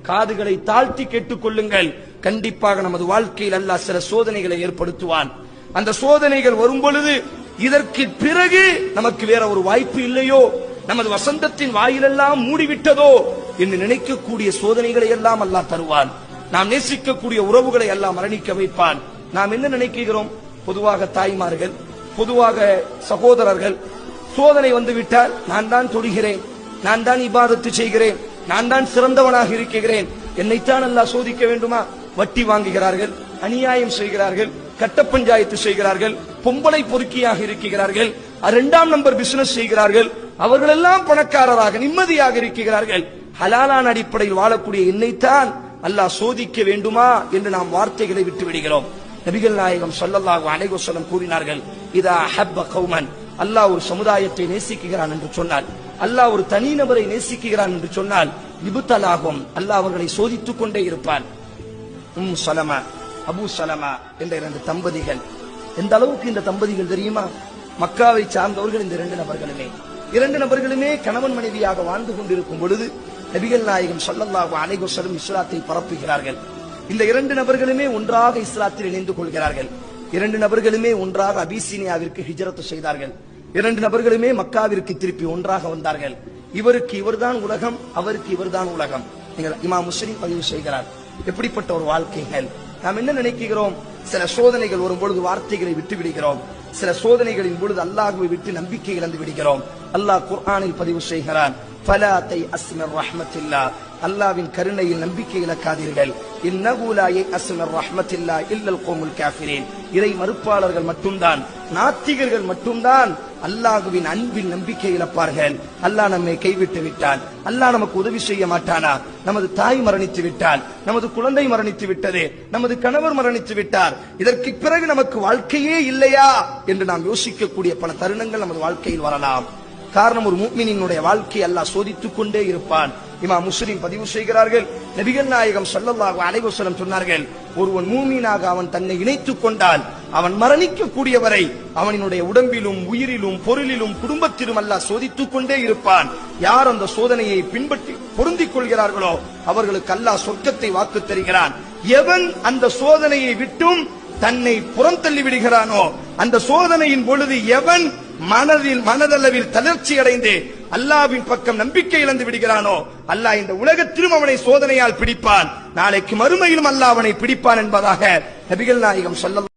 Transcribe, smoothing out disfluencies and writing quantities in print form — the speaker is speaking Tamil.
காதுகளை தாழ்த்தி கேட்டுக் கொள்ளுங்கள். கண்டிப்பாக நமது வாழ்க்கையில் அல்லாஹ் சில சோதனைகளை ஏற்படுத்துவான். அந்த சோதனைகள் வரும் பொழுது இதற்கு பிறகு நமக்கு வேற ஒரு வாய்ப்பு இல்லையோ, நமது வசந்தத்தின் வாயிலெல்லாம் மூடிவிட்டதோ என்று நினைக்கக்கூடிய சோதனைகளை எல்லாம் அல்லாஹ் தருவான். நாம் நேசிக்கக்கூடிய உறவுகளை எல்லாம் மரணிக்க வைப்பான். நாம் என்ன நினைக்கிறோம்? பொதுவாக தாய்மார்கள், பொதுவாக சகோதரர்கள், சோதனை வந்துவிட்டால் நான் தான் தொழுகிறேன், நான் தான் இபாதத்து செய்கிறேன், நான் தான் சிறந்தவனாக இருக்கிறேன், என்னைத்தான் அல்லாஹ் சோதிக்க வேண்டுமா? வட்டி வாங்குகிறார்கள், அநியாயம் செய்கிறார்கள், கட்ட பஞ்சாயத்து செய்கிறார்கள், பொம்பளை பொறுக்கியாக இருக்கிறார்கள், 2ஆம் நம்பர் பிசினஸ் செய்கிறார்கள், அவர்களெல்லாம் பணக்காரராக நிம்மதியாக இருக்கிறார்கள். ஹலாலான அடிப்படையில் வாழக்கூடிய என்னைத்தான் அல்லாஹ் சோதிக்க வேண்டுமா என்று நாம் வார்த்தைகளை விட்டு விடுகிறோம். நபிகள் நாயகம் ஸல்லல்லாஹு அலைஹி வஸல்லம் கூறினார்கள், இதா ஹப்ப கௌமன், அல்லாஹ் ஒரு சமுதாயத்தை நேசிக்கிறான் என்று சொன்னால், அல்லாஹ் ஒரு தனிநபரை நேசிக்கிறான் என்று சொன்னால், இப்தலாகும், அல்லாஹ் அவர்களை சோதித்துக் கொண்டே இருப்பான். சலமா, அபூ சலமா என்ற 2 தம்பதிகள். எந்த அளவுக்கு இந்த தம்பதிகள் தெரியுமா? மக்காவை சார்ந்தவர்கள். இந்த 2 நபர்களுமே கணவன் மனைவியாக வாழ்ந்து கொண்டிருக்கும் பொழுது நபிகள் நாயகம் ஸல்லல்லாஹு அலைஹி வஸல்லம் இஸ்லாத்தை பரப்புகிறார்கள். இந்த 2 நபர்களுமே ஒன்றாக இஸ்லாத்தில் இணைந்து கொள்கிறார்கள். 2 நபர்களுமே ஒன்றாக அபிசீனியாவிற்கு ஹிஜ்ரத் செய்தார்கள். 2 நபர்களுமே மக்காவிற்கு திருப்பி ஒன்றாக வந்தார்கள். இவருக்கு இவர்தான் உலகம், அவருக்கு இவர்தான் உலகம். நீங்கள் இமாம் முஸ்லிம் பதிவு செய்கிறார். எப்படிப்பட்ட ஒரு வாழ்க்கைகள்! நாம் என்ன நினைக்கிறோம்? சில சோதனைகள் வரும் பொழுது வார்த்தைகளை விட்டு விடுகிறோம். சில சோதனைகளின் பொழுது அல்லாஹ்வை விட்டு நம்பிக்கை இழந்து விடுகிறோம். அல்லாஹ் குர்ஆனில் பதிவு செய்கிறான், ஃபலா தயஅஸ் மின் ரஹ்மத்தில்லாஹ், அல்லாஹ்வின் கருணையில் நம்பிக்கை இழக்காதீர்கள். இன்னஹு லா யயஅஸ் மின் ரஹ்மத்தில்லாஹ் இல்லல் கௌமுல் காஃபிரீன், இறை மறுப்பாளர்கள் மட்டும்தான், நாத்திகர்கள் மட்டும்தான் அல்லாஹ்வின் அன்பில் நம்பிக்கை இழப்பார்கள். அல்லாஹ் நம்மை கைவிட்டு விட்டான், அல்லாஹ் நமக்கு உதவி செய்ய மாட்டானா? நமது தாய் மரணித்து விட்டால், நமது குழந்தை மரணித்து விட்டது, நமது கணவர் மரணித்து விட்டார், இதற்கு பிறகு நமக்கு வாழ்க்கையே இல்லையா என்று நாம் யோசிக்கக்கூடிய பல தருணங்கள் நமது வாழ்க்கையில் வரலாம். காரணம், ஒரு முஃமினினுடைய வாழ்க்கை அல்லாஹ் சோதித்துக் கொண்டே இருப்பான். இமாம் முஸ்லிம் பதிவு செய்கிறார்கள், நபிகள் நாயகம் ஸல்லல்லாஹு அலைஹி வஸல்லம் சொன்னார்கள், ஒருவன் மூமினாக அவன் தன்னை இணைத்துக் கொண்டால் அவன் மரணிக்கக்கூடிய வரை அவனுடைய உடம்பிலும் உயிரிலும் பொருளிலும் குடும்பத்திலும் அல்லாஹ் சோதித்துக் கொண்டே இருப்பான். யார் அந்த சோதனையை பின்பற்றி பொருந்திக் கொள்கிறார்களோ அவர்களுக்கு அல்லாஹ் சொர்க்கத்தை வாக்கு தருகிறான். எவன் அந்த சோதனையை விட்டும் தன்னை புறந்தள்ளி விடுகிறானோ, அந்த சோதனையின் பொழுது எவன் மனதளவில் தளர்ச்சி அடைந்து அல்லாஹ்வின் பக்கம் நம்பிக்கை இழந்து விடுகிறானோ, அல்லாஹ் இந்த உலகத்திலும் அவனை சோதனையால் பிடிப்பான், நாளைக்கு மறுமையிலும் அல்லாஹ் அவனை பிடிப்பான் என்பதாக நபிகள் நாயகம் ஸல்லல்லாஹு